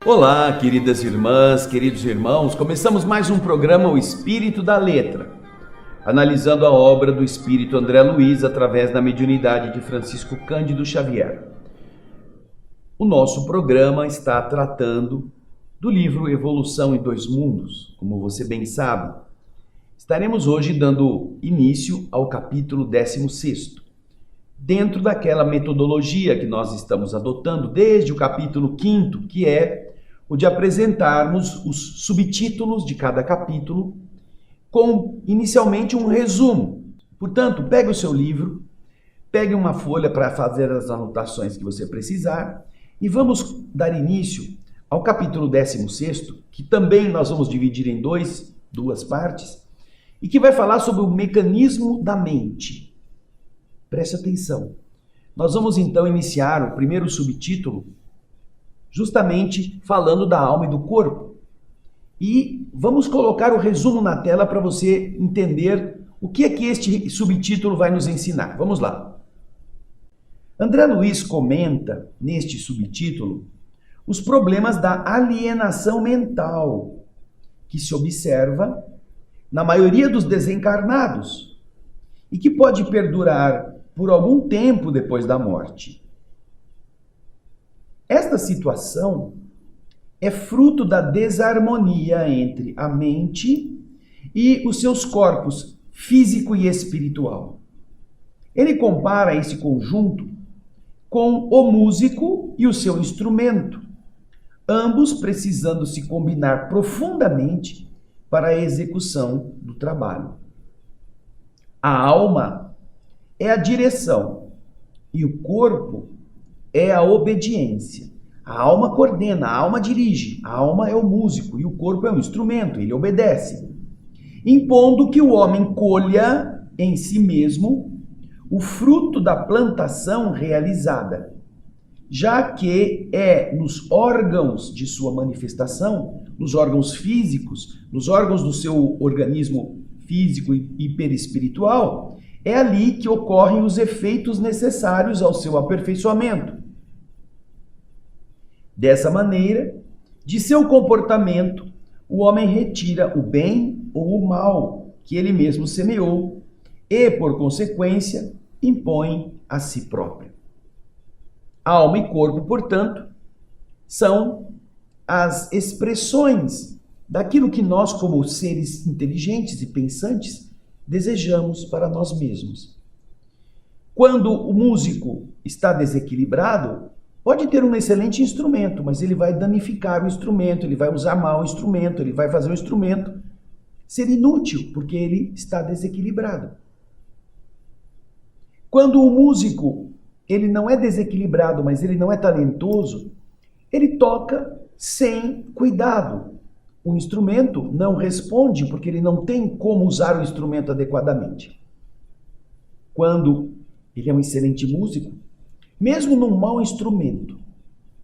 Olá, queridas irmãs, queridos irmãos, começamos mais um programa O Espírito da Letra, analisando a obra do Espírito André Luiz através da mediunidade de Francisco Cândido Xavier. O nosso programa está tratando do livro Evolução em Dois Mundos, como você bem sabe. Estaremos hoje dando início ao capítulo 16º, dentro daquela metodologia que nós estamos adotando desde o capítulo 5º, que é o de apresentarmos os subtítulos de cada capítulo com, inicialmente, um resumo. Portanto, pegue o seu livro, pegue uma folha para fazer as anotações que você precisar e vamos dar início ao capítulo 16º, que também nós vamos dividir em duas partes, e que vai falar sobre o mecanismo da mente. Preste atenção. Nós vamos então iniciar o primeiro subtítulo justamente falando da alma e do corpo. E vamos colocar o resumo na tela para você entender o que é que este subtítulo vai nos ensinar. Vamos lá. André Luiz comenta neste subtítulo os problemas da alienação mental que se observa na maioria dos desencarnados e que pode perdurar por algum tempo depois da morte. Esta situação é fruto da desarmonia entre a mente e os seus corpos físico e espiritual. Ele compara esse conjunto com o músico e o seu instrumento, ambos precisando se combinar profundamente para a execução do trabalho. A alma é a direção e o corpo é a obediência. A alma coordena, a alma dirige, a alma é o músico e o corpo é o instrumento, ele obedece, impondo que o homem colha em si mesmo o fruto da plantação realizada, já que é nos órgãos de sua manifestação, nos órgãos físicos, nos órgãos do seu organismo físico e perispiritual, é ali que ocorrem os efeitos necessários ao seu aperfeiçoamento. Dessa maneira, de seu comportamento, o homem retira o bem ou o mal que ele mesmo semeou e, por consequência, impõe a si próprio. Alma e corpo, portanto, são as expressões daquilo que nós, como seres inteligentes e pensantes, desejamos para nós mesmos. Quando o músico está desequilibrado, pode ter um excelente instrumento, mas ele vai danificar o instrumento, ele vai usar mal o instrumento, ele vai fazer o instrumento ser inútil, porque ele está desequilibrado. Quando o músico ele não é desequilibrado, mas ele não é talentoso, ele toca sem cuidado. O instrumento não responde porque ele não tem como usar o instrumento adequadamente. Quando ele é um excelente músico, mesmo num mau instrumento,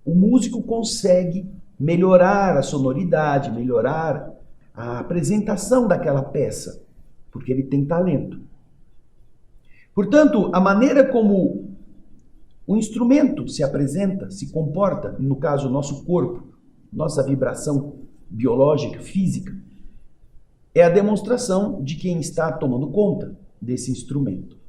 o músico consegue melhorar a sonoridade, melhorar a apresentação daquela peça, porque ele tem talento. Portanto, a maneira como o instrumento se apresenta, se comporta, no caso, o nosso corpo, nossa vibração biológica, física, é a demonstração de quem está tomando conta desse instrumento.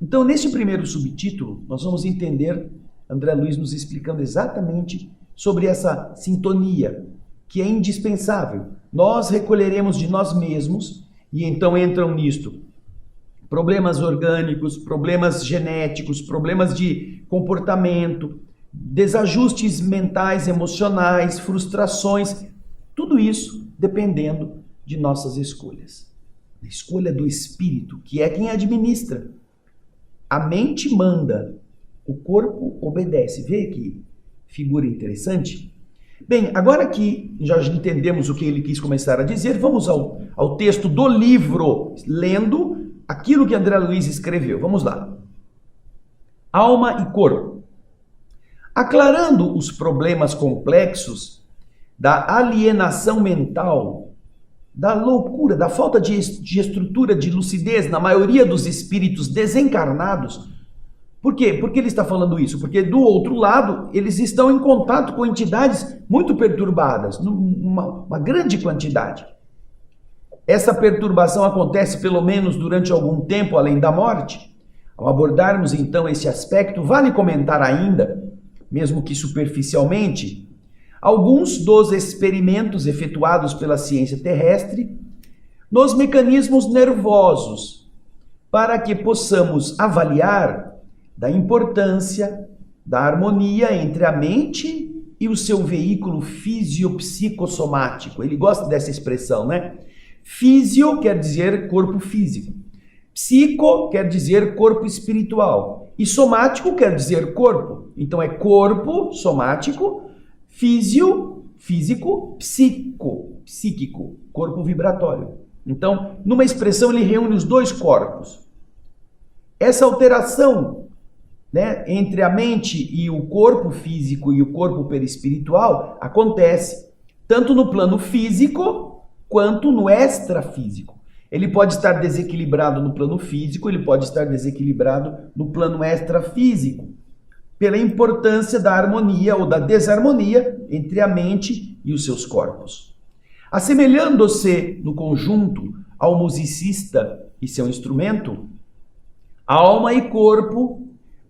Então, neste primeiro subtítulo, nós vamos entender André Luiz nos explicando exatamente sobre essa sintonia, que é indispensável. Nós recolheremos de nós mesmos, e então entram nisto problemas orgânicos, problemas genéticos, problemas de comportamento, desajustes mentais, emocionais, frustrações, tudo isso dependendo de nossas escolhas. A escolha do espírito, que é quem administra. A mente manda, o corpo obedece. Vê que figura interessante? Bem, agora que já entendemos o que ele quis começar a dizer, vamos ao texto do livro, lendo aquilo que André Luiz escreveu. Vamos lá. Alma e corpo. Aclarando os problemas complexos da alienação mental, da loucura, da falta de estrutura, de lucidez na maioria dos espíritos desencarnados, Por quê? Por que ele está falando isso? Porque do outro lado, eles estão em contato com entidades muito perturbadas, uma grande quantidade. Essa perturbação acontece pelo menos durante algum tempo além da morte. Ao abordarmos então esse aspecto, vale comentar ainda, mesmo que superficialmente, alguns dos experimentos efetuados pela ciência terrestre nos mecanismos nervosos, para que possamos avaliar da importância da harmonia entre a mente e o seu veículo fisiopsicossomático. Ele gosta dessa expressão, né? Físio quer dizer corpo físico. Psico quer dizer corpo espiritual. E somático quer dizer corpo. Então é corpo, somático, físio, físico, psíquico, corpo vibratório. Então, numa expressão, ele reúne os dois corpos. Essa alteração, né, entre a mente e o corpo físico e o corpo perispiritual acontece tanto no plano físico quanto no extrafísico. Ele pode estar desequilibrado no plano físico, ele pode estar desequilibrado no plano extrafísico, pela importância da harmonia ou da desarmonia entre a mente e os seus corpos. Assemelhando-se no conjunto ao musicista e seu instrumento, alma e corpo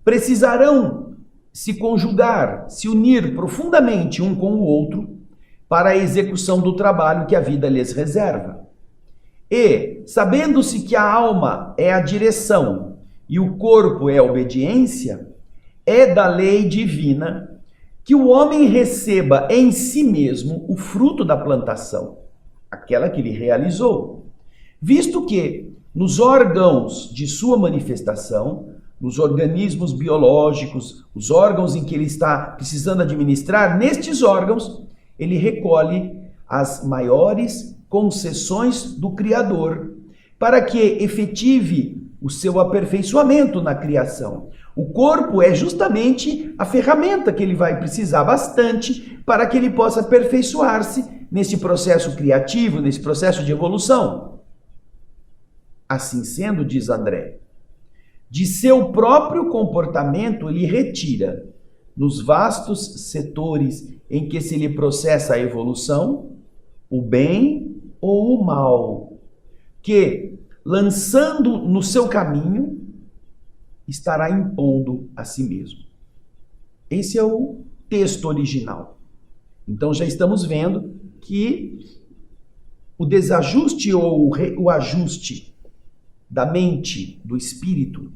precisarão se conjugar, se unir profundamente um com o outro para a execução do trabalho que a vida lhes reserva. E, sabendo-se que a alma é a direção e o corpo é a obediência, é da lei divina que o homem receba em si mesmo o fruto da plantação, aquela que ele realizou, visto que nos órgãos de sua manifestação, nos organismos biológicos, os órgãos em que ele está precisando administrar, nestes órgãos, ele recolhe as maiores concessões do Criador, para que efetive o seu aperfeiçoamento na criação. O corpo é justamente a ferramenta que ele vai precisar bastante para que ele possa aperfeiçoar-se nesse processo criativo, nesse processo de evolução. Assim sendo, diz André, de seu próprio comportamento ele retira, nos vastos setores em que se lhe processa a evolução, o bem ou o mal, que, lançando no seu caminho, estará impondo a si mesmo. Esse é o texto original. Então já estamos vendo que o desajuste ou o ajuste da mente, do espírito,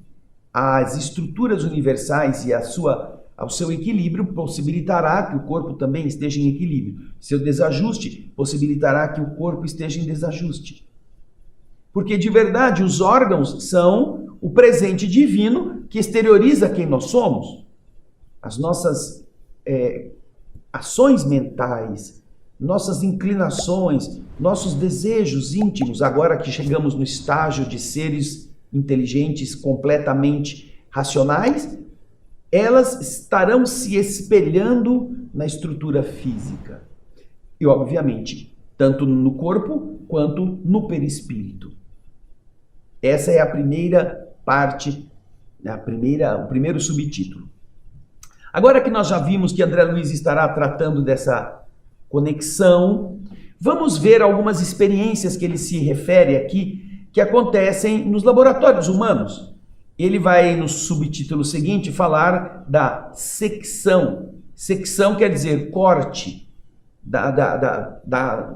às estruturas universais e ao seu equilíbrio possibilitará que o corpo também esteja em equilíbrio. Seu desajuste possibilitará que o corpo esteja em desajuste. Porque de verdade os órgãos são o presente divino que exterioriza quem nós somos. As nossas ações mentais, nossas inclinações, nossos desejos íntimos, agora que chegamos no estágio de seres inteligentes completamente racionais, elas estarão se espelhando na estrutura física. E, obviamente, tanto no corpo quanto no perispírito. Essa é a primeira parte, o primeiro subtítulo. Agora que nós já vimos que André Luiz estará tratando dessa conexão, vamos ver algumas experiências que ele se refere aqui, que acontecem nos laboratórios humanos. Ele vai, no subtítulo seguinte, falar da secção. Secção quer dizer corte, da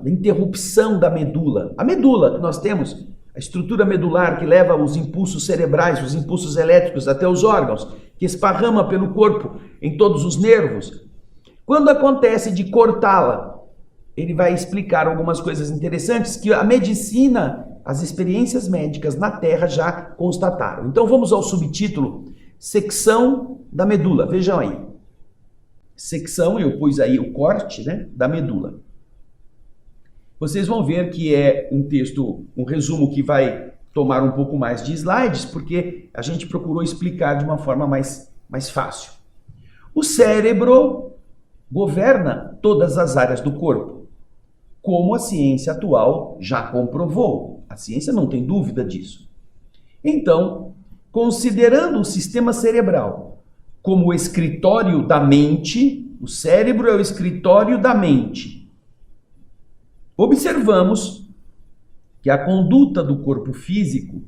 interrupção da medula. A medula que nós temos, a estrutura medular que leva os impulsos cerebrais, os impulsos elétricos até os órgãos, que esparrama pelo corpo em todos os nervos. Quando acontece de cortá-la, ele vai explicar algumas coisas interessantes que a medicina, as experiências médicas na Terra já constataram. Então vamos ao subtítulo, secção da medula. Vejam aí. Secção, eu pus aí o corte, né, da medula. Vocês vão ver que é um texto, um resumo que vai tomar um pouco mais de slides, porque a gente procurou explicar de uma forma mais fácil. O cérebro governa todas as áreas do corpo, como a ciência atual já comprovou. A ciência não tem dúvida disso. Então, considerando o sistema cerebral como o escritório da mente, o cérebro é o escritório da mente, observamos que a conduta do corpo físico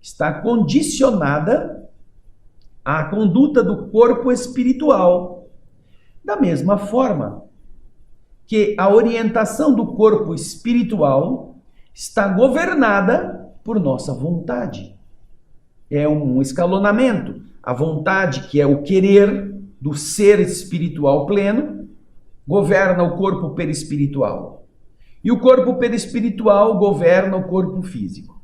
está condicionada à conduta do corpo espiritual. Da mesma forma que a orientação do corpo espiritual está governada por nossa vontade. É um escalonamento. A vontade, que é o querer do ser espiritual pleno, governa o corpo perispiritual. E o corpo perispiritual governa o corpo físico.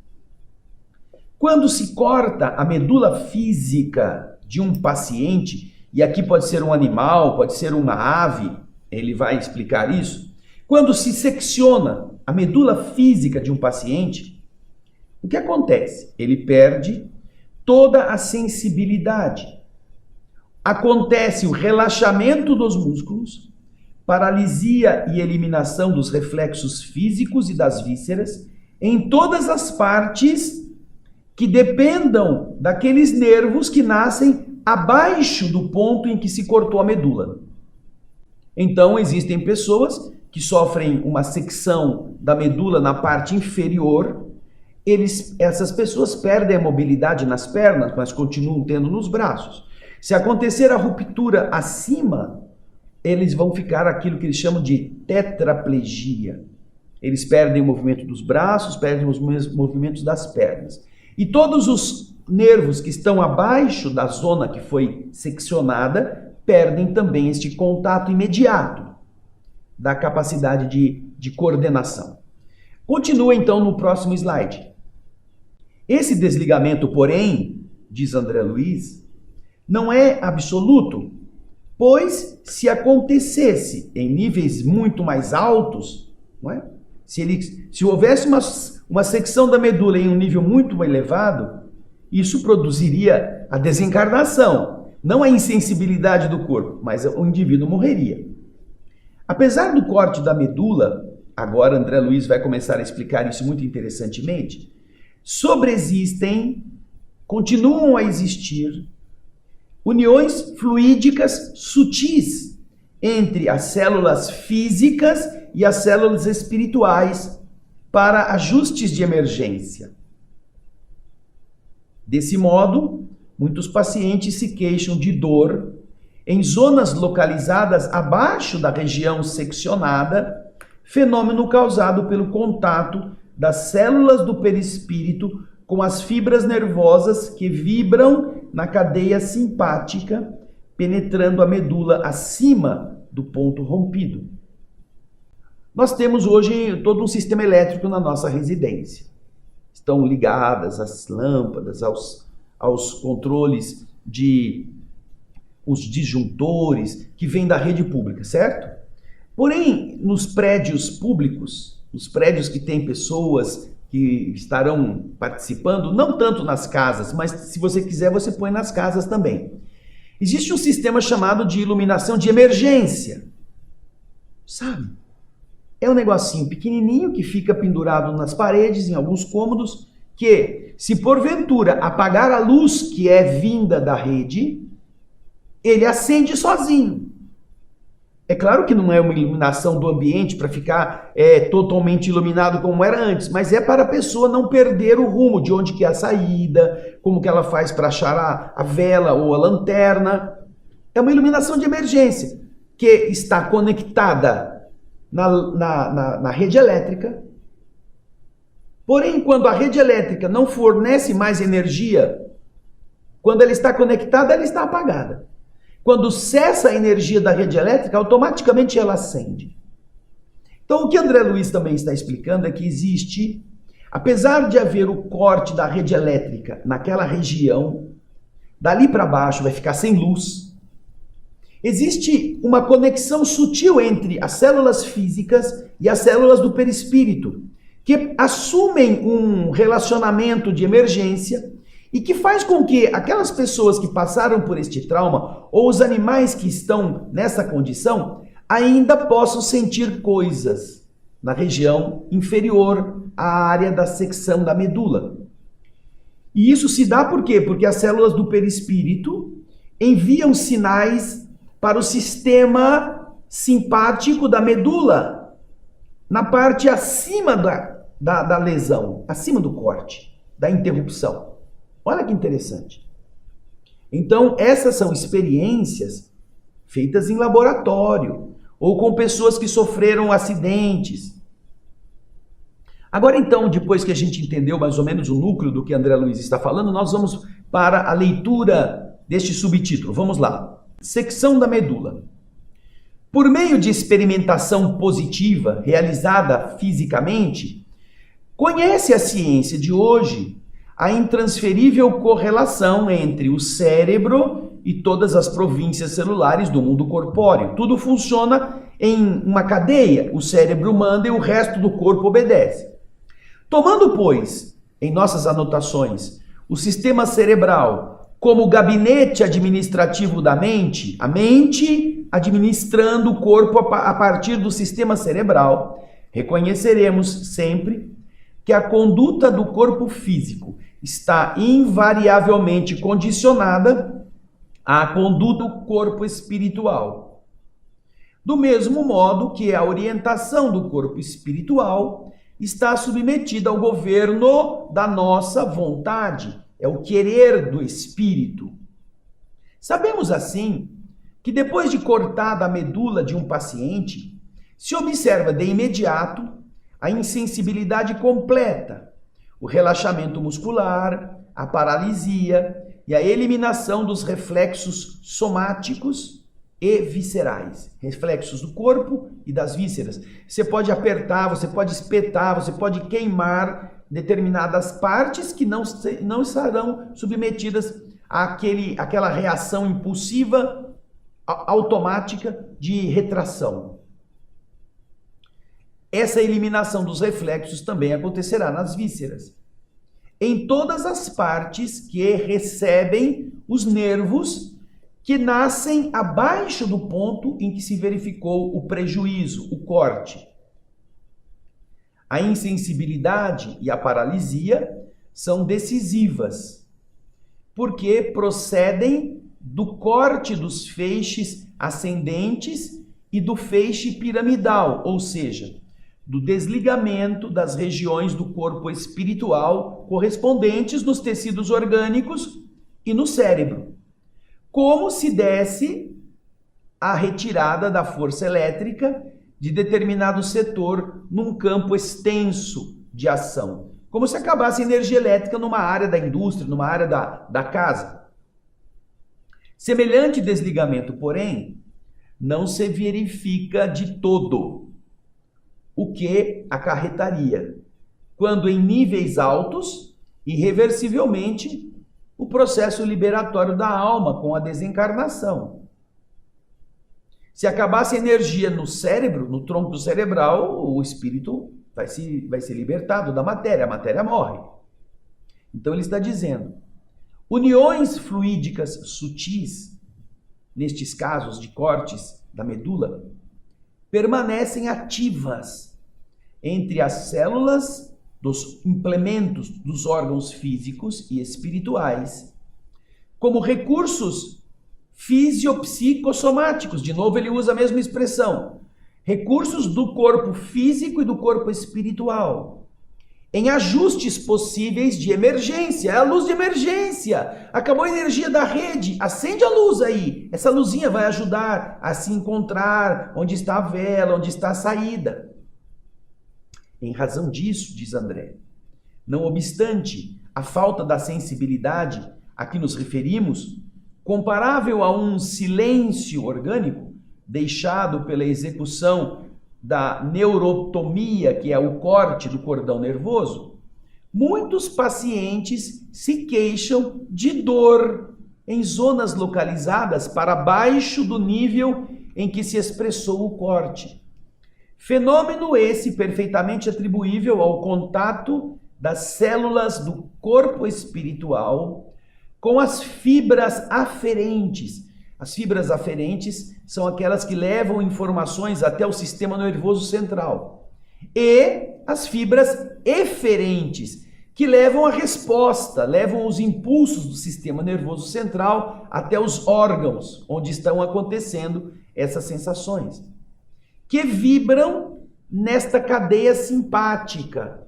Quando se corta a medula física de um paciente, e aqui pode ser um animal, pode ser uma ave, ele vai explicar isso. Quando se secciona a medula física de um paciente, o que acontece? Ele perde toda a sensibilidade. Acontece o relaxamento dos músculos, paralisia e eliminação dos reflexos físicos e das vísceras em todas as partes que dependam daqueles nervos que nascem abaixo do ponto em que se cortou a medula. Então, existem pessoas que sofrem uma secção da medula na parte inferior. Essas pessoas perdem a mobilidade nas pernas, mas continuam tendo nos braços. Se acontecer a ruptura acima, eles vão ficar aquilo que eles chamam de tetraplegia. Eles perdem o movimento dos braços, perdem os movimentos das pernas. E todos os nervos que estão abaixo da zona que foi seccionada perdem também este contato imediato da capacidade de coordenação. Continua então no próximo slide. Esse desligamento, porém, diz André Luiz, não é absoluto, pois se acontecesse em níveis muito mais altos, não é? Se houvesse uma secção da medula em um nível muito elevado, isso produziria a desencarnação, não a insensibilidade do corpo, mas o indivíduo morreria. Apesar do corte da medula, agora André Luiz vai começar a explicar isso muito interessantemente, continuam a existir uniões fluídicas sutis entre as células físicas e as células espirituais para ajustes de emergência. Desse modo, muitos pacientes se queixam de dor em zonas localizadas abaixo da região seccionada, fenômeno causado pelo contato das células do perispírito com as fibras nervosas que vibram na cadeia simpática, penetrando a medula acima do ponto rompido. Nós temos hoje todo um sistema elétrico na nossa residência. Estão ligadas as lâmpadas, aos controles os disjuntores que vêm da rede pública, certo? Porém, nos prédios públicos, nos prédios que têm pessoas que estarão participando, não tanto nas casas, mas se você quiser, você põe nas casas também. Existe um sistema chamado de iluminação de emergência. Sabe? É um negocinho pequenininho que fica pendurado nas paredes, em alguns cômodos, que, se porventura apagar a luz que é vinda da rede, ele acende sozinho. É claro que não é uma iluminação do ambiente para ficar totalmente iluminado como era antes, mas é para a pessoa não perder o rumo de onde que é a saída, como que ela faz para achar a vela ou a lanterna. É uma iluminação de emergência que está conectada na rede elétrica. Porém, quando a rede elétrica não fornece mais energia, quando ela está conectada, ela está apagada. Quando cessa a energia da rede elétrica, automaticamente ela acende. Então, o que André Luiz também está explicando é que existe, apesar de haver o corte da rede elétrica naquela região, dali para baixo vai ficar sem luz, existe uma conexão sutil entre as células físicas e as células do perispírito, que assumem um relacionamento de emergência e que faz com que aquelas pessoas que passaram por este trauma, ou os animais que estão nessa condição, ainda possam sentir coisas na região inferior à área da secção da medula. E isso se dá por quê? Porque as células do perispírito enviam sinais para o sistema simpático da medula, na parte acima da lesão, acima do corte, da interrupção. Olha que interessante. Então, essas são experiências feitas em laboratório, ou com pessoas que sofreram acidentes. Agora, então, depois que a gente entendeu mais ou menos o núcleo do que André Luiz está falando, nós vamos para a leitura deste subtítulo. Vamos lá. Secção da medula. Por meio de experimentação positiva realizada fisicamente, conhece a ciência de hoje a intransferível correlação entre o cérebro e todas as províncias celulares do mundo corpóreo. Tudo funciona em uma cadeia. O cérebro manda e o resto do corpo obedece. Tomando, pois, em nossas anotações, o sistema cerebral como gabinete administrativo da mente, a mente administrando o corpo a partir do sistema cerebral, reconheceremos sempre que a conduta do corpo físico está invariavelmente condicionada à conduta do corpo espiritual. Do mesmo modo que a orientação do corpo espiritual está submetida ao governo da nossa vontade, é o querer do espírito. Sabemos assim que depois de cortada a medula de um paciente, se observa de imediato a insensibilidade completa, o relaxamento muscular, a paralisia e a eliminação dos reflexos somáticos e viscerais, reflexos do corpo e das vísceras. Você pode apertar, você pode espetar, você pode queimar determinadas partes que não estarão submetidas àquela reação impulsiva automática de retração. Essa eliminação dos reflexos também acontecerá nas vísceras. Em todas as partes que recebem os nervos que nascem abaixo do ponto em que se verificou o prejuízo, o corte. A insensibilidade e a paralisia são decisivas, porque procedem do corte dos feixes ascendentes e do feixe piramidal, ou seja, do desligamento das regiões do corpo espiritual correspondentes nos tecidos orgânicos e no cérebro, como se desse a retirada da força elétrica de determinado setor num campo extenso de ação, como se acabasse a energia elétrica numa área da indústria, numa área da casa. Semelhante desligamento, porém, não se verifica de todo, o que acarretaria, quando em níveis altos, irreversivelmente, o processo liberatório da alma com a desencarnação. Se acabasse a energia no cérebro, no tronco cerebral, o espírito vai ser libertado da matéria, a matéria morre. Então ele está dizendo, uniões fluídicas sutis, nestes casos de cortes da medula, permanecem ativas entre as células dos implementos dos órgãos físicos e espirituais, como recursos fisiopsicossomáticos. De novo, ele usa a mesma expressão. Recursos do corpo físico e do corpo espiritual, em ajustes possíveis de emergência. É a luz de emergência. Acabou a energia da rede. Acende a luz aí. Essa luzinha vai ajudar a se encontrar onde está a vela, onde está a saída. Em razão disso, diz André, não obstante a falta da sensibilidade a que nos referimos, comparável a um silêncio orgânico deixado pela execução da neurotomia, que é o corte do cordão nervoso, muitos pacientes se queixam de dor em zonas localizadas para baixo do nível em que se expressou o corte. Fenômeno esse perfeitamente atribuível ao contato das células do corpo espiritual com as fibras aferentes. As fibras aferentes são aquelas que levam informações até o sistema nervoso central. E as fibras eferentes, que levam a resposta, levam os impulsos do sistema nervoso central até os órgãos onde estão acontecendo essas sensações, que vibram nesta cadeia simpática.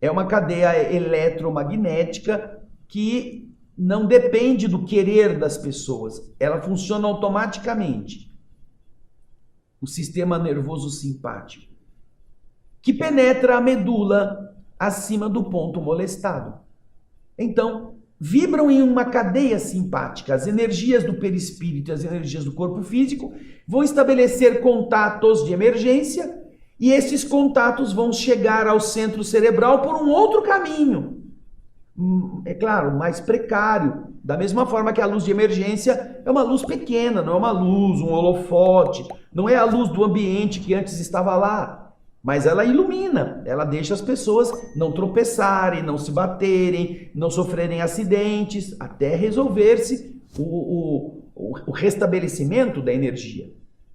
É uma cadeia eletromagnética que não depende do querer das pessoas, ela funciona automaticamente. O sistema nervoso simpático, que penetra a medula acima do ponto molestado. Então, vibram em uma cadeia simpática. As energias do perispírito e as energias do corpo físico vão estabelecer contatos de emergência e esses contatos vão chegar ao centro cerebral por um outro caminho. É claro, mais precário. Da mesma forma que a luz de emergência é uma luz pequena, não é uma luz, um holofote, não é a luz do ambiente que antes estava lá, mas ela ilumina, ela deixa as pessoas não tropeçarem, não se baterem, não sofrerem acidentes, até resolver-se o restabelecimento da energia.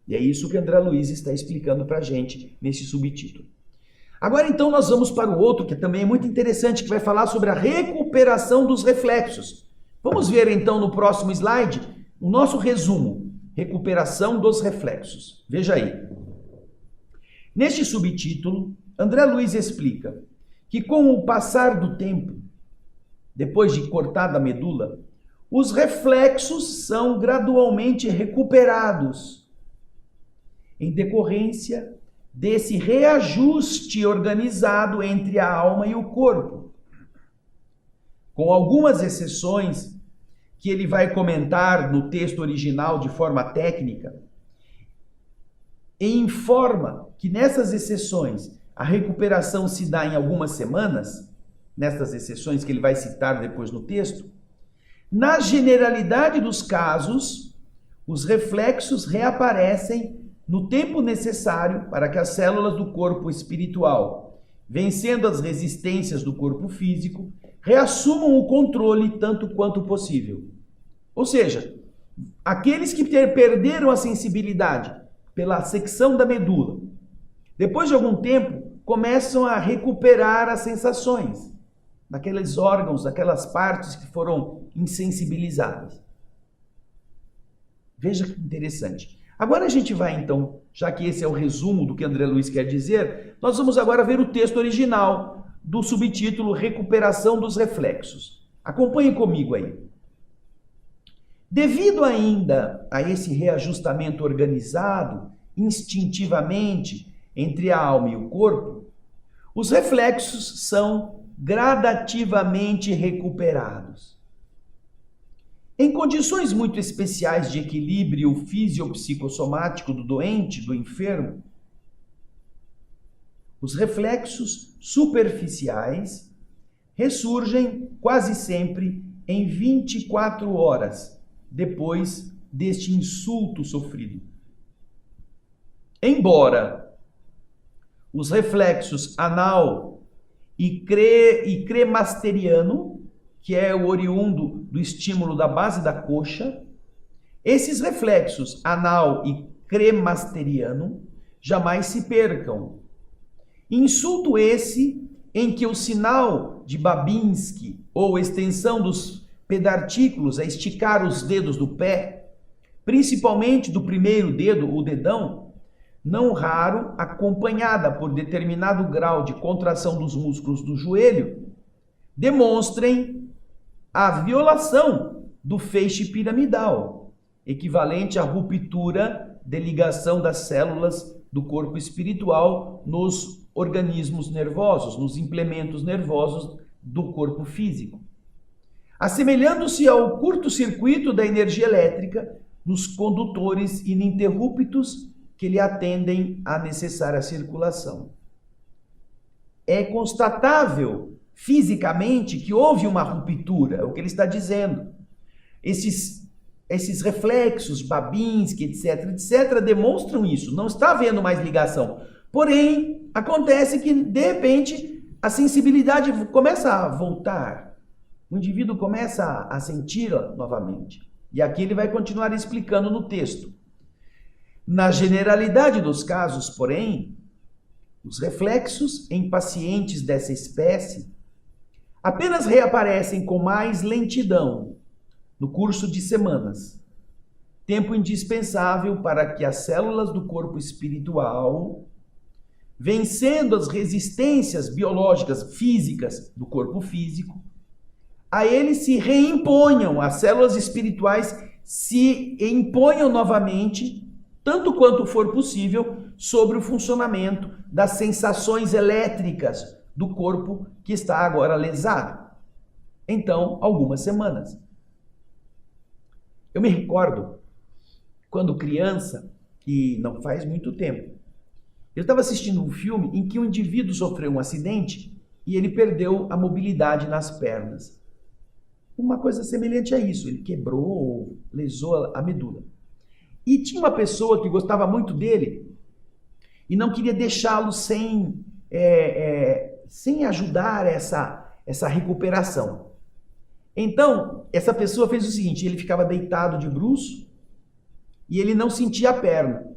E é isso que André Luiz está explicando para a gente nesse subtítulo. Agora então nós vamos para o outro, que também é muito interessante, que vai falar sobre a recuperação dos reflexos. Vamos ver então no próximo slide o nosso resumo, recuperação dos reflexos. Veja aí. Neste subtítulo, André Luiz explica que com o passar do tempo, depois de cortada a medula, os reflexos são gradualmente recuperados em decorrência desse reajuste organizado entre a alma e o corpo. Com algumas exceções que ele vai comentar no texto original de forma técnica, e informa que nessas exceções a recuperação se dá em algumas semanas, nessas exceções que ele vai citar depois no texto, na generalidade dos casos, os reflexos reaparecem no tempo necessário para que as células do corpo espiritual, vencendo as resistências do corpo físico, reassumam o controle tanto quanto possível. Ou seja, aqueles que perderam a sensibilidade pela secção da medula, depois de algum tempo, começam a recuperar as sensações naqueles órgãos, daquelas partes que foram insensibilizadas. Veja que interessante. Agora a gente vai então, já que esse é o resumo do que André Luiz quer dizer, nós vamos agora ver o texto original do subtítulo Recuperação dos Reflexos. Acompanhem comigo aí. Devido ainda a esse reajustamento organizado, instintivamente, entre a alma e o corpo, os reflexos são gradativamente recuperados. Em condições muito especiais de equilíbrio fisiopsicossomático do doente, do enfermo, os reflexos superficiais ressurgem quase sempre em 24 horas depois deste insulto sofrido. Embora os reflexos anal e cremasteriano, que é o oriundo do estímulo da base da coxa, esses reflexos anal e cremasteriano jamais se percam. Insulto esse em que o sinal de Babinski, ou extensão dos pedartículos, a esticar os dedos do pé, principalmente do primeiro dedo, o dedão, não raro acompanhada por determinado grau de contração dos músculos do joelho, demonstrem a violação do feixe piramidal, equivalente à ruptura de ligação das células do corpo espiritual nos organismos nervosos, nos implementos nervosos do corpo físico, assemelhando-se ao curto-circuito da energia elétrica nos condutores ininterruptos que lhe atendem à necessária circulação. É constatável fisicamente que houve uma ruptura, é o que ele está dizendo. Esses reflexos, Babinski, etc., demonstram isso. Não está havendo mais ligação. Porém, acontece que, de repente, a sensibilidade começa a voltar. O indivíduo começa a senti-la novamente. E aqui ele vai continuar explicando no texto. Na generalidade dos casos, porém, os reflexos em pacientes dessa espécie apenas reaparecem com mais lentidão no curso de semanas, tempo indispensável para que as células do corpo espiritual, vencendo as resistências biológicas físicas do corpo físico, a ele se reimponham, as células espirituais se imponham novamente, tanto quanto for possível, sobre o funcionamento das sensações elétricas do corpo que está agora lesado. Então, algumas semanas. Eu me recordo, quando criança, e não faz muito tempo, eu estava assistindo um filme em que um indivíduo sofreu um acidente e ele perdeu a mobilidade nas pernas. Uma coisa semelhante a isso, ele quebrou, lesou a medula. E tinha uma pessoa que gostava muito dele e não queria deixá-lo sem ajudar essa recuperação. Então, essa pessoa fez o seguinte, ele ficava deitado de bruços e ele não sentia a perna.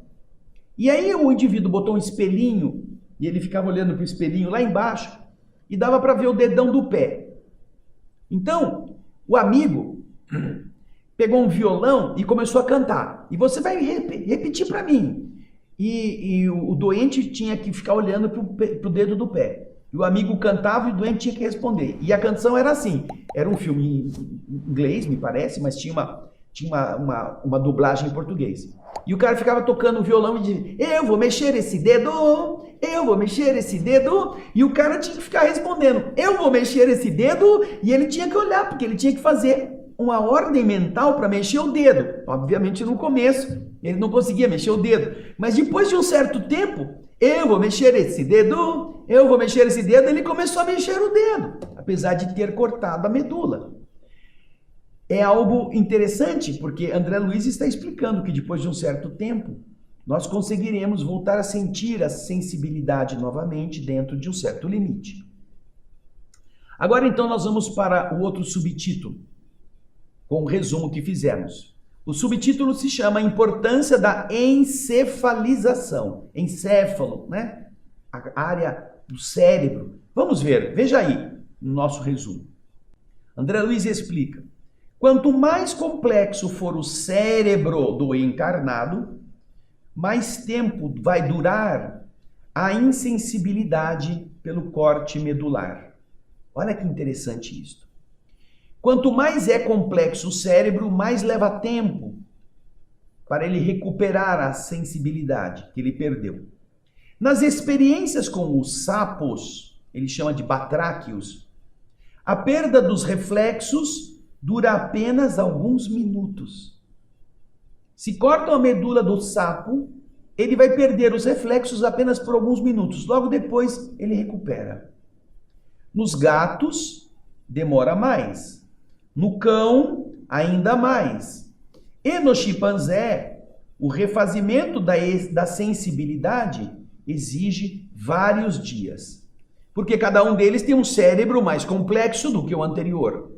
E aí o indivíduo botou um espelhinho e ele ficava olhando para o espelhinho lá embaixo e dava para ver o dedão do pé. Então, o amigo pegou um violão e começou a cantar. E você vai repetir para mim. E o doente tinha que ficar olhando para o dedo do pé. E o amigo cantava e o doente tinha que responder. E a canção era assim. Era um filme em inglês, me parece, mas tinha uma dublagem em português. E o cara ficava tocando o violão e dizia, eu vou mexer esse dedo, eu vou mexer esse dedo. E o cara tinha que ficar respondendo, eu vou mexer esse dedo. E ele tinha que olhar, porque ele tinha que fazer uma ordem mental para mexer o dedo. Obviamente no começo ele não conseguia mexer o dedo. Mas depois de um certo tempo, eu vou mexer esse dedo, eu vou mexer esse dedo. Ele começou a mexer o dedo, apesar de ter cortado a medula. É algo interessante, porque André Luiz está explicando que depois de um certo tempo, nós conseguiremos voltar a sentir a sensibilidade novamente dentro de um certo limite. Agora então nós vamos para o outro subtítulo, com o resumo que fizemos. O subtítulo se chama Importância da Encefalização. Encéfalo, né? A área do cérebro. Vamos ver, veja aí no nosso resumo. André Luiz explica. Quanto mais complexo for o cérebro do encarnado, mais tempo vai durar a insensibilidade pelo corte medular. Olha que interessante isso. Quanto mais é complexo o cérebro, mais leva tempo para ele recuperar a sensibilidade que ele perdeu. Nas experiências com os sapos, ele chama de batráquios, a perda dos reflexos dura apenas alguns minutos. Se cortam a medula do sapo, ele vai perder os reflexos apenas por alguns minutos. Logo depois, ele recupera. Nos gatos, demora mais. No cão, ainda mais. E no chimpanzé, o refazimento da sensibilidade exige vários dias. Porque cada um deles tem um cérebro mais complexo do que o anterior.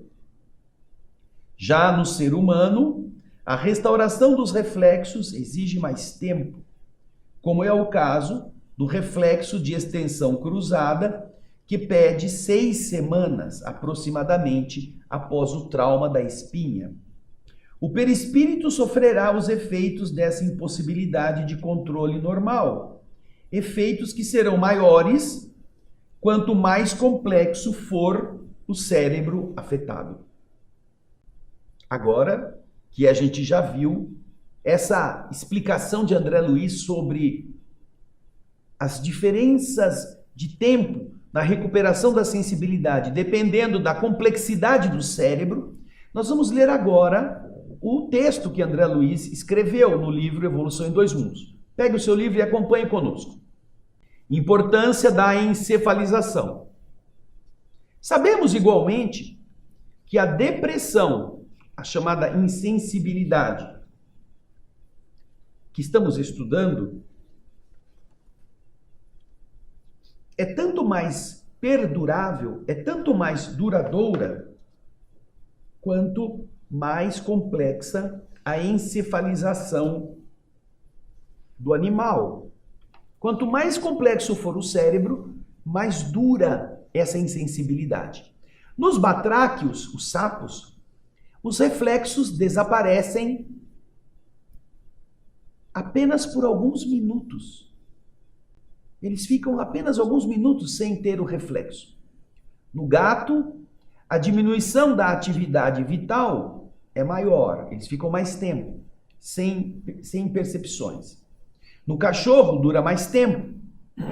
Já no ser humano, a restauração dos reflexos exige mais tempo, como é o caso do reflexo de extensão cruzada, que pede 6 semanas, aproximadamente, após o trauma da espinha. O perispírito sofrerá os efeitos dessa impossibilidade de controle normal, efeitos que serão maiores quanto mais complexo for o cérebro afetado. Agora que a gente já viu essa explicação de André Luiz sobre as diferenças de tempo na recuperação da sensibilidade, dependendo da complexidade do cérebro, nós vamos ler agora o texto que André Luiz escreveu no livro Evolução em Dois Mundos. Pegue o seu livro e acompanhe conosco. Importância da encefalização. Sabemos igualmente que a depressão, a chamada insensibilidade, que estamos estudando, é tanto mais perdurável, é tanto mais duradoura, quanto mais complexa a encefalização do animal. Quanto mais complexo for o cérebro, mais dura essa insensibilidade. Nos batráquios, os sapos, os reflexos desaparecem apenas por alguns minutos. Eles ficam apenas alguns minutos sem ter o reflexo. No gato, a diminuição da atividade vital é maior, eles ficam mais tempo, sem percepções. No cachorro, dura mais tempo.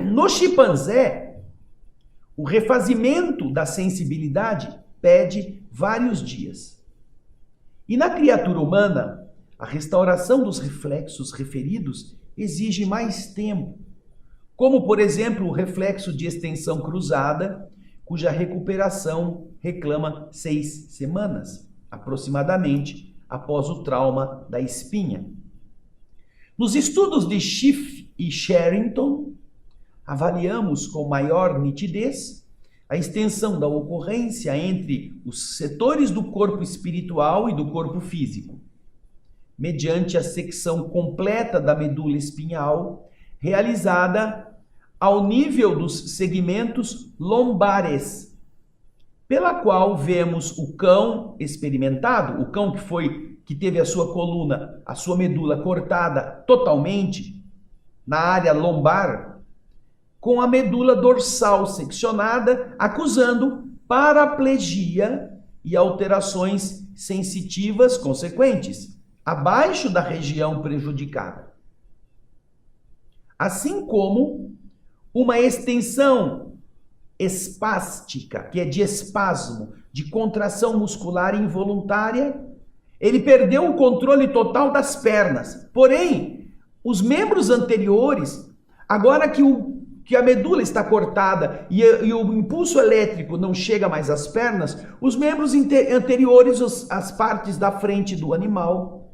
No chimpanzé, o refazimento da sensibilidade pede vários dias. E na criatura humana, a restauração dos reflexos referidos exige mais tempo, como, por exemplo, o reflexo de extensão cruzada, cuja recuperação reclama 6 semanas, aproximadamente, após o trauma da espinha. Nos estudos de Schiff e Sherrington, avaliamos com maior nitidez a extensão da ocorrência entre os setores do corpo espiritual e do corpo físico, mediante a secção completa da medula espinhal, realizada ao nível dos segmentos lombares, pela qual vemos o cão experimentado, o cão que teve a sua coluna, a sua medula cortada totalmente na área lombar, com a medula dorsal seccionada, acusando paraplegia e alterações sensitivas consequentes, abaixo da região prejudicada. Assim como uma extensão espástica, que é de espasmo, de contração muscular involuntária, ele perdeu o controle total das pernas. Porém, os membros anteriores, agora que a medula está cortada e o impulso elétrico não chega mais às pernas, os membros anteriores, as partes da frente do animal,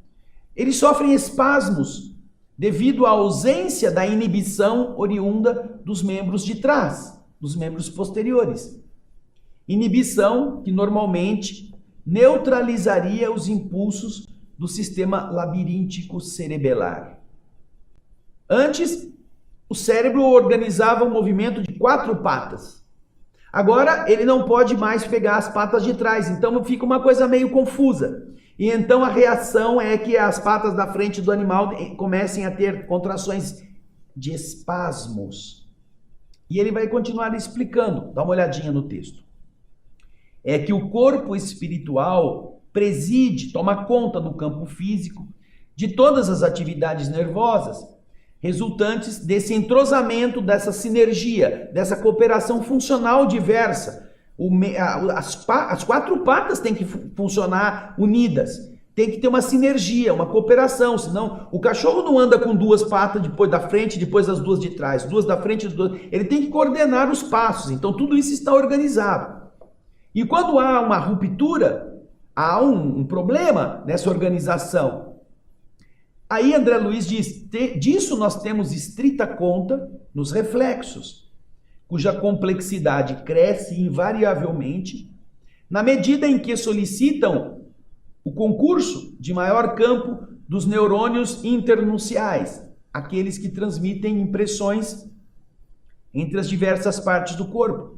eles sofrem espasmos devido à ausência da inibição oriunda dos membros de trás, dos membros posteriores. Inibição que normalmente neutralizaria os impulsos do sistema labiríntico cerebelar. Antes, o cérebro organizava o movimento de 4 patas. Agora, ele não pode mais pegar as patas de trás, então fica uma coisa meio confusa. E então a reação é que as patas da frente do animal comecem a ter contrações de espasmos. E ele vai continuar explicando, dá uma olhadinha no texto. É que o corpo espiritual preside, toma conta no campo físico de todas as atividades nervosas, resultantes desse entrosamento, dessa sinergia, dessa cooperação funcional diversa. As 4 patas têm que funcionar unidas, tem que ter uma sinergia, uma cooperação, senão o cachorro não anda com 2 patas, depois da frente, depois as 2 de trás, 2 da frente, ele tem que coordenar os passos, então tudo isso está organizado. E quando há uma ruptura, há um problema nessa organização. Aí André Luiz diz, disso nós temos estrita conta nos reflexos, cuja complexidade cresce invariavelmente na medida em que solicitam o concurso de maior campo dos neurônios internunciais, aqueles que transmitem impressões entre as diversas partes do corpo.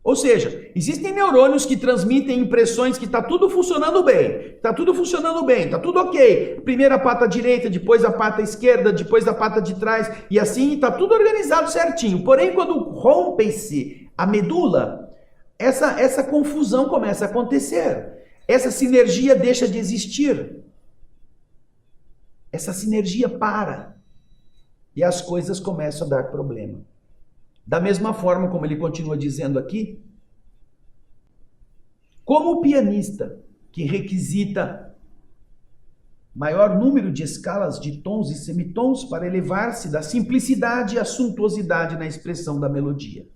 Ou seja, existem neurônios que transmitem impressões que está tudo funcionando bem, está tudo funcionando bem, está tudo ok. Primeiro a pata direita, depois a pata esquerda, depois a pata de trás, e assim está tudo organizado certinho. Porém, quando rompe-se a medula, essa confusão começa a acontecer. Essa sinergia deixa de existir. Essa sinergia para. E as coisas começam a dar problema. Da mesma forma, como ele continua dizendo aqui, como o pianista que requisita maior número de escalas de tons e semitons para elevar-se da simplicidade à suntuosidade na expressão da melodia.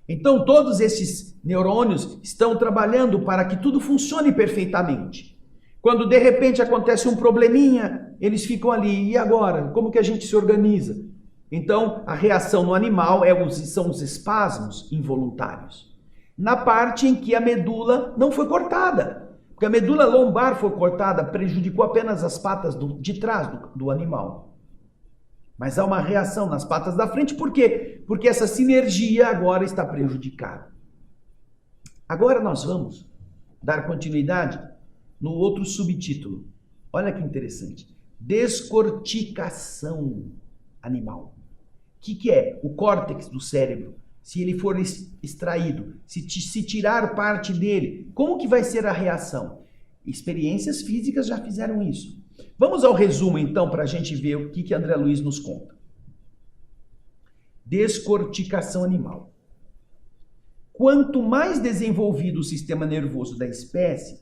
Então, todos esses neurônios estão trabalhando para que tudo funcione perfeitamente. Quando de repente acontece um probleminha, eles ficam ali. E agora? Como que a gente se organiza? Então, a reação no animal são os espasmos involuntários. Na parte em que a medula não foi cortada. Porque a medula lombar foi cortada, prejudicou apenas as patas de trás do animal. Mas há uma reação nas patas da frente. Por quê? Porque essa sinergia agora está prejudicada. Agora nós vamos dar continuidade no outro subtítulo. Olha que interessante. Descorticação animal. O que é? O córtex do cérebro, se ele for extraído, se tirar parte dele, como que vai ser a reação? Experiências físicas já fizeram isso. Vamos ao resumo, então, para a gente ver o que André Luiz nos conta. Descorticação animal. Quanto mais desenvolvido o sistema nervoso da espécie,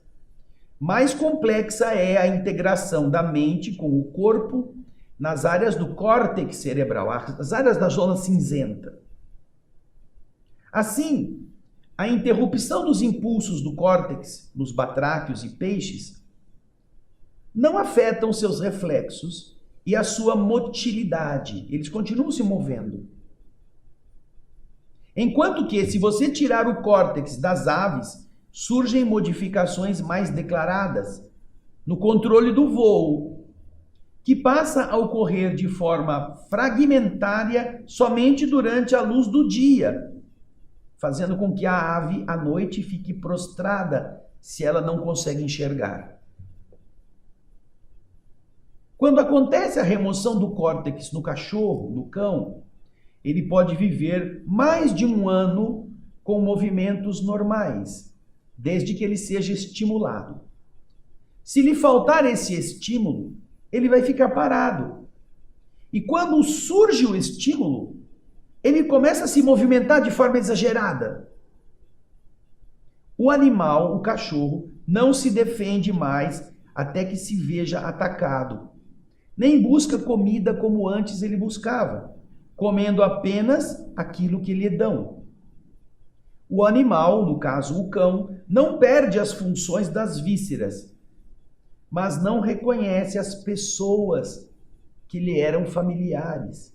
mais complexa é a integração da mente com o corpo nas áreas do córtex cerebral, as áreas da zona cinzenta. Assim, a interrupção dos impulsos do córtex nos batráquios e peixes não afetam seus reflexos e a sua motilidade. Eles continuam se movendo. Enquanto que, se você tirar o córtex das aves, surgem modificações mais declaradas no controle do voo, que passa a ocorrer de forma fragmentária somente durante a luz do dia, fazendo com que a ave à noite fique prostrada se ela não consegue enxergar. Quando acontece a remoção do córtex no cachorro, no cão, ele pode viver mais de 1 ano com movimentos normais, desde que ele seja estimulado. Se lhe faltar esse estímulo, ele vai ficar parado. E quando surge o estímulo, ele começa a se movimentar de forma exagerada. O animal, o cachorro, não se defende mais até que se veja atacado. Nem busca comida como antes ele buscava, comendo apenas aquilo que lhe dão. O animal, no caso o cão, não perde as funções das vísceras, mas não reconhece as pessoas que lhe eram familiares,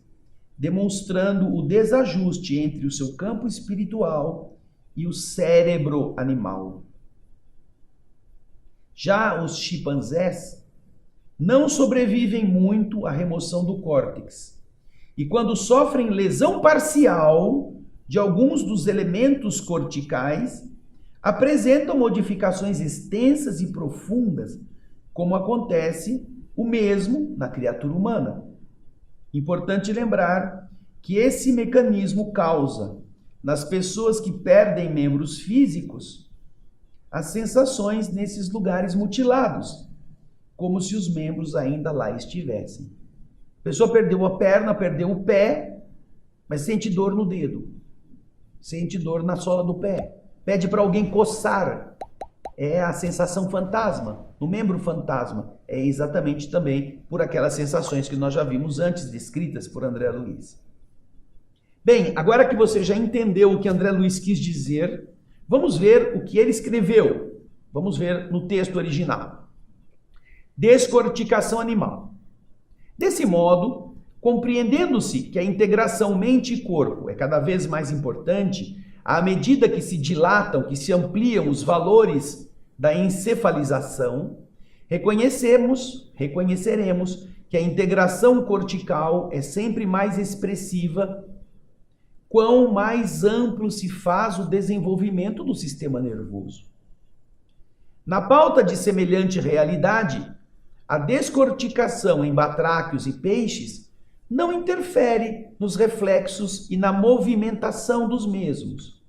demonstrando o desajuste entre o seu campo espiritual e o cérebro animal. Já os chimpanzés não sobrevivem muito à remoção do córtex, e quando sofrem lesão parcial de alguns dos elementos corticais, apresentam modificações extensas e profundas, como acontece o mesmo na criatura humana. Importante lembrar que esse mecanismo causa, nas pessoas que perdem membros físicos, as sensações nesses lugares mutilados, como se os membros ainda lá estivessem. A pessoa perdeu a perna, perdeu o pé, mas sente dor no dedo, sente dor na sola do pé, pede para alguém coçar. É a sensação fantasma, no membro fantasma. É exatamente também por aquelas sensações que nós já vimos antes, descritas por André Luiz. Bem, agora que você já entendeu o que André Luiz quis dizer, vamos ver o que ele escreveu. Vamos ver no texto original. Descorticação animal. Desse modo, compreendendo-se que a integração mente e corpo é cada vez mais importante, à medida que se dilatam, que se ampliam os valores da encefalização, reconheceremos que a integração cortical é sempre mais expressiva, quão mais amplo se faz o desenvolvimento do sistema nervoso. Na pauta de semelhante realidade, a descorticação em batráquios e peixes não interfere nos reflexos e na movimentação dos mesmos.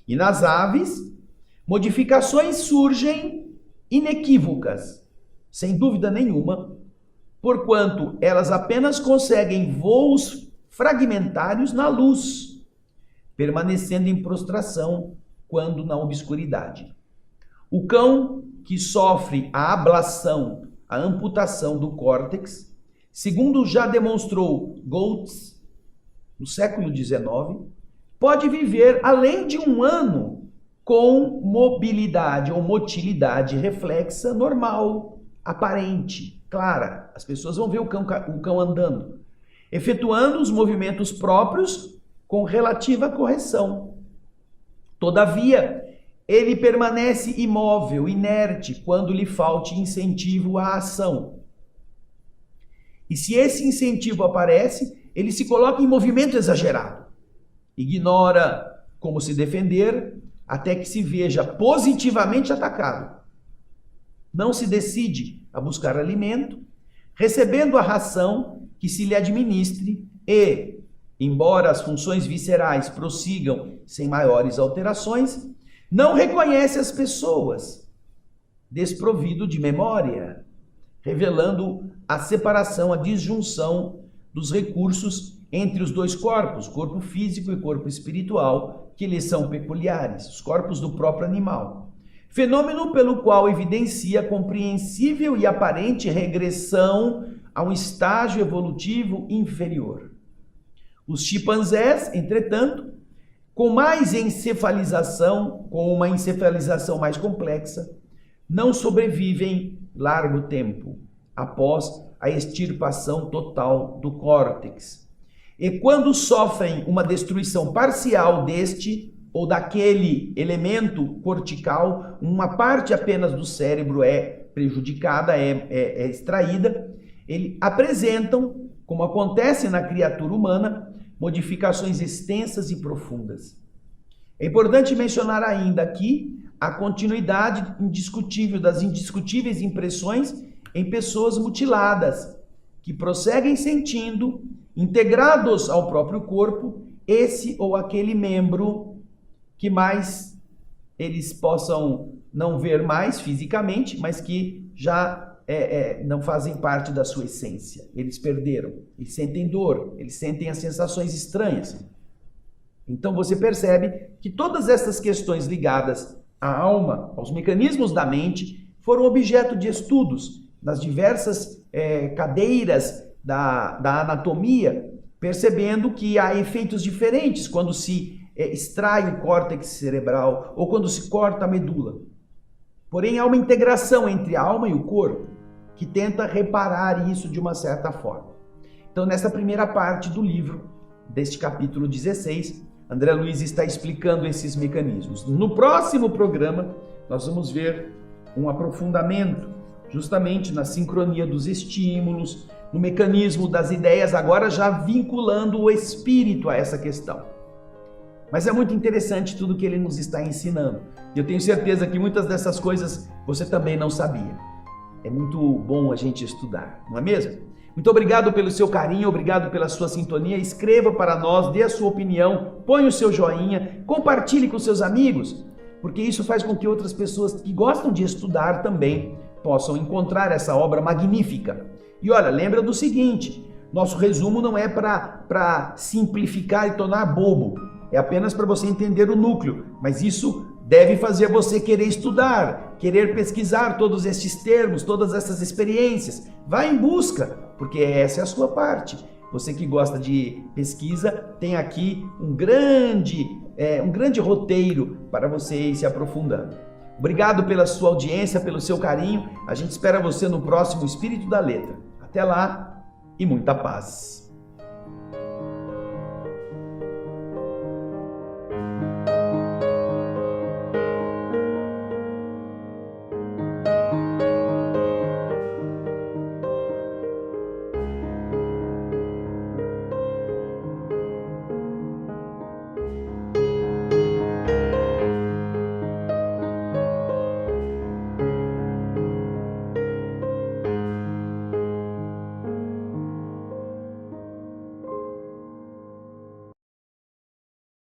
E nas aves, modificações surgem inequívocas, sem dúvida nenhuma, porquanto elas apenas conseguem voos fragmentários na luz, permanecendo em prostração quando na obscuridade. O cão que sofre a ablação, a amputação do córtex, segundo já demonstrou Goltz no século XIX, pode viver além de 1 ano com mobilidade ou motilidade reflexa normal, aparente, clara. As pessoas vão ver o cão andando, efetuando os movimentos próprios com relativa correção. Todavia, ele permanece imóvel, inerte, quando lhe falte incentivo à ação. E se esse incentivo aparece, ele se coloca em movimento exagerado. Ignora como se defender, até que se veja positivamente atacado. Não se decide a buscar alimento, recebendo a ração que se lhe administre e, embora as funções viscerais prossigam sem maiores alterações, não reconhece as pessoas, desprovido de memória, revelando a separação, a disjunção dos recursos entre os dois corpos, corpo físico e corpo espiritual, que lhes são peculiares, os corpos do próprio animal. Fenômeno pelo qual evidencia compreensível e aparente regressão a um estágio evolutivo inferior. Os chimpanzés, entretanto, com uma encefalização mais complexa, não sobrevivem largo tempo após a extirpação total do córtex. E quando sofrem uma destruição parcial deste ou daquele elemento cortical, uma parte apenas do cérebro é prejudicada, é extraída, eles apresentam, como acontece na criatura humana, modificações extensas e profundas. É importante mencionar ainda aqui a continuidade indiscutível das indiscutíveis impressões em pessoas mutiladas, que prosseguem sentindo, integrados ao próprio corpo, esse ou aquele membro que mais eles possam não ver mais fisicamente, mas que já não fazem parte da sua essência. Eles perderam, eles sentem dor, eles sentem as sensações estranhas. Então você percebe que todas essas questões ligadas à alma, aos mecanismos da mente, foram objeto de estudos nas diversas cadeiras da anatomia, percebendo que há efeitos diferentes quando se extrai o córtex cerebral ou quando se corta a medula. Porém, há uma integração entre a alma e o corpo que tenta reparar isso de uma certa forma. Então, nessa primeira parte do livro, deste capítulo 16, André Luiz está explicando esses mecanismos. No próximo programa, nós vamos ver um aprofundamento justamente na sincronia dos estímulos, no mecanismo das ideias, agora já vinculando o espírito a essa questão. Mas é muito interessante tudo que ele nos está ensinando. E eu tenho certeza que muitas dessas coisas você também não sabia. É muito bom a gente estudar, não é mesmo? Muito obrigado pelo seu carinho, obrigado pela sua sintonia. Escreva para nós, dê a sua opinião, põe o seu joinha, compartilhe com seus amigos, porque isso faz com que outras pessoas que gostam de estudar também possam encontrar essa obra magnífica. E olha, lembra do seguinte, nosso resumo não é para simplificar e tornar bobo, é apenas para você entender o núcleo, mas isso deve fazer você querer estudar, querer pesquisar todos esses termos, todas essas experiências. Vá em busca, porque essa é a sua parte. Você que gosta de pesquisa, tem aqui um grande roteiro para você ir se aprofundando. Obrigado pela sua audiência, pelo seu carinho. A gente espera você no próximo Espírito da Letra. Até lá e muita paz.